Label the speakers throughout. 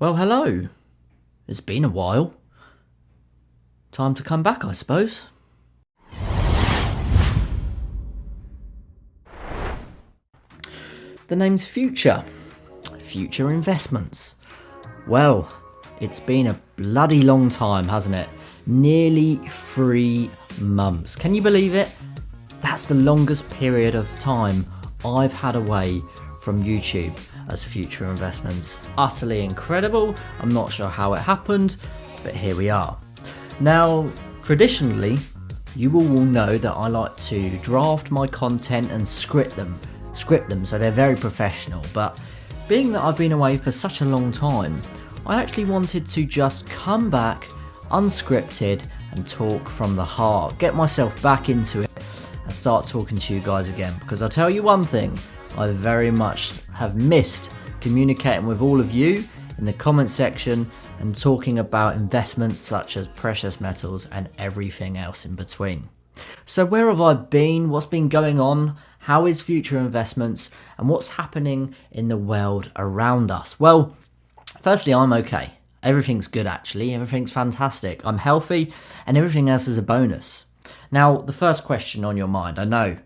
Speaker 1: Well, hello. It's been a while. Time to come back, I suppose. The name's Future. Future Investments. Well, it's been a bloody long time, hasn't it? Nearly 3 months. Can you believe it? That's the longest period of time I've had away from YouTube as Future Investments. Utterly incredible. I'm not sure how it happened, but here we are. Now, traditionally, you will all know that I like to draft my content and script them so they're very professional. But being that I've been away for such a long time, I actually wanted to just come back unscripted and talk from the heart, get myself back into it and start talking to you guys again, because I'll tell you one thing, I very much have missed communicating with all of you in the comment section and talking about investments such as precious metals and everything else in between. So where have I been? What's been going on? How is Future Investments? And what's happening in the world around us? Well, firstly, I'm okay. Everything's good actually. Everything's fantastic. I'm healthy and everything else is a bonus. Now, the first question on your mind, I know.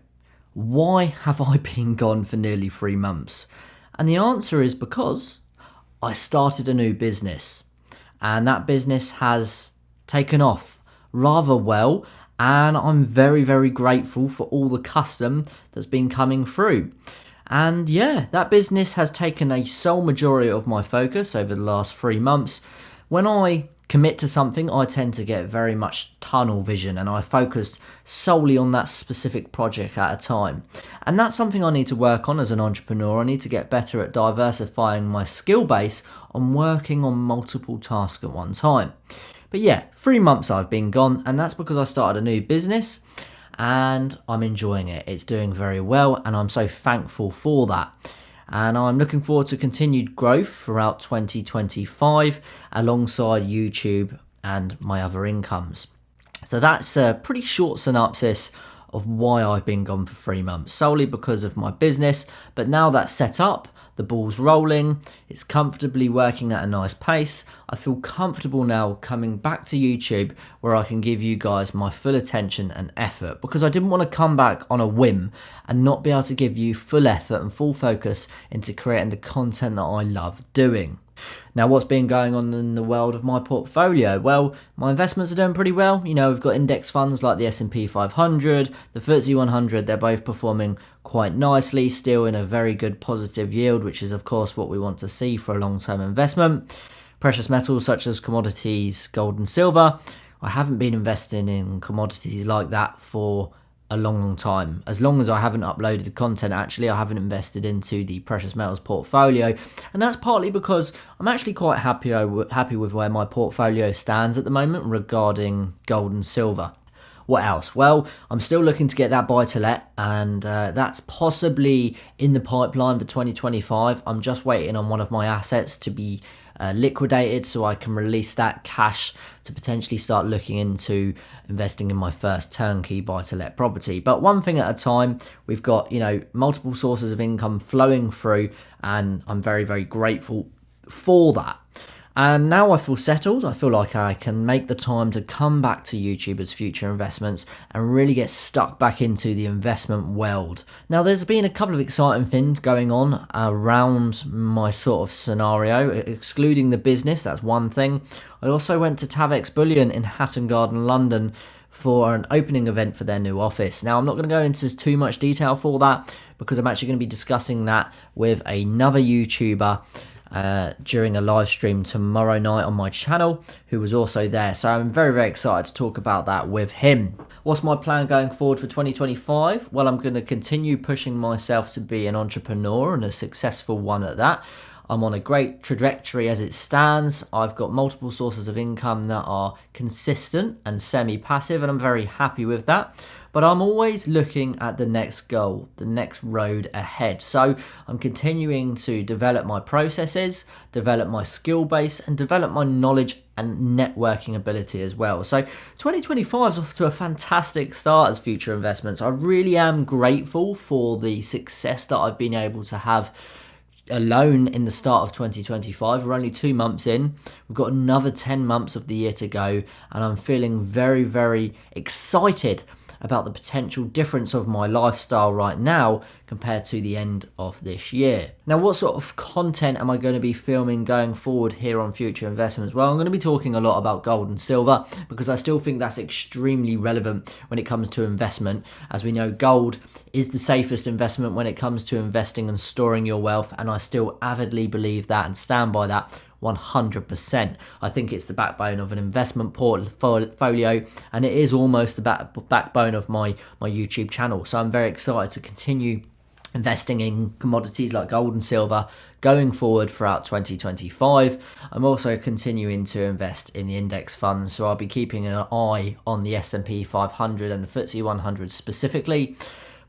Speaker 1: Why have I been gone for nearly 3 months? And the answer is because I started a new business. And that business has taken off rather well. And I'm very, very grateful for all the custom that's been coming through. And yeah, that business has taken a sole majority of my focus over the last 3 months. When I commit to something, I tend to get very much tunnel vision and I focused solely on that specific project at a time. And that's something I need to work on as an entrepreneur. I need to get better at diversifying my skill base on working on multiple tasks at one time. But yeah, 3 months I've been gone, and that's because I started a new business and I'm enjoying it. It's doing very well and I'm so thankful for that. And I'm looking forward to continued growth throughout 2025 alongside YouTube and my other incomes. So that's a pretty short synopsis of why I've been gone for 3 months, solely because of my business. But now that's set up, the ball's rolling, it's comfortably working at a nice pace. I feel comfortable now coming back to YouTube where I can give you guys my full attention and effort, because I didn't want to come back on a whim and not be able to give you full effort and full focus into creating the content that I love doing. Now, what's been going on in the world of my portfolio? Well, my investments are doing pretty well. You know, we've got index funds like the S&P 500, the FTSE 100. They're both performing quite nicely, still in a very good positive yield, which is, of course, what we want to see for a long-term investment. Precious metals such as commodities, gold and silver. I haven't been investing in commodities like that for a long time. As long as I haven't uploaded content, actually, I haven't invested into the precious metals portfolio. And that's partly because I'm actually quite happy with where my portfolio stands at the moment regarding gold and silver. What else? Well, I'm still looking to get that buy to let, and that's possibly in the pipeline for 2025. I'm just waiting on one of my assets to be liquidated so I can release that cash to potentially start looking into investing in my first turnkey buy to let property. But one thing at a time. We've got, multiple sources of income flowing through, and I'm very, very grateful for that. And now I feel settled. I feel like I can make the time to come back to YouTube as Future Investments and really get stuck back into the investment world. Now, there's been a couple of exciting things going on around my sort of scenario, excluding the business. That's one thing. I also went to Tavex Bullion in Hatton Garden, London, for an opening event for their new office. Now, I'm not going to go into too much detail for that because I'm actually going to be discussing that with another YouTuber during a live stream tomorrow night on my channel, who was also there. So I'm very, very excited to talk about that with him. What's my plan going forward for 2025? Well, I'm going to continue pushing myself to be an entrepreneur, and a successful one at that. I'm on a great trajectory as it stands. I've got multiple sources of income that are consistent and semi-passive, and I'm very happy with that. But I'm always looking at the next goal, the next road ahead. So I'm continuing to develop my processes, develop my skill base, and develop my knowledge and networking ability as well. So 2025 is off to a fantastic start as Future Investments. I really am grateful for the success that I've been able to have alone in the start of 2025. We're only 2 months in. We've got another 10 months of the year to go, and I'm feeling very, very excited about the potential difference of my lifestyle right now compared to the end of this year. Now, what sort of content am I going to be filming going forward here on Future Investments? Well, I'm going to be talking a lot about gold and silver because I still think that's extremely relevant when it comes to investment. As we know, gold is the safest investment when it comes to investing and storing your wealth, and I still avidly believe that and stand by that 100%. I think it's the backbone of an investment portfolio, and it is almost the backbone of my YouTube channel. So I'm very excited to continue investing in commodities like gold and silver going forward throughout 2025. I'm also continuing to invest in the index funds, so I'll be keeping an eye on the S&P 500 and the FTSE 100 specifically,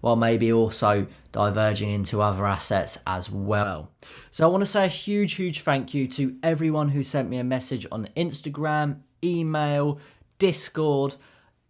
Speaker 1: while maybe also diverging into other assets as well. So I want to say a huge thank you to everyone who sent me a message on Instagram, email, Discord,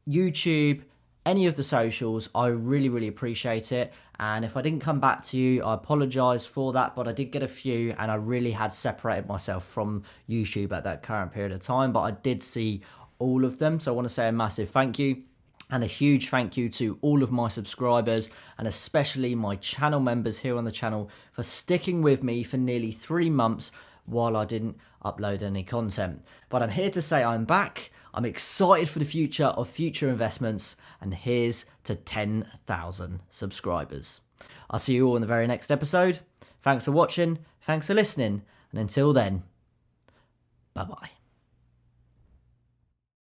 Speaker 1: YouTube, any of the socials. I really appreciate it. And if I didn't come back to you, I apologize for that, but I did get a few, and I really had separated myself from YouTube at that current period of time, but I did see all of them. So I want to say a massive thank you. And a huge thank you to all of my subscribers, and especially my channel members here on the channel, for sticking with me for nearly 3 months while I didn't upload any content. But I'm here to say I'm back. I'm excited for the future of Future Investments, and here's to 10,000 subscribers. I'll see you all in the very next episode. Thanks for watching, thanks for listening, and until then, bye-bye.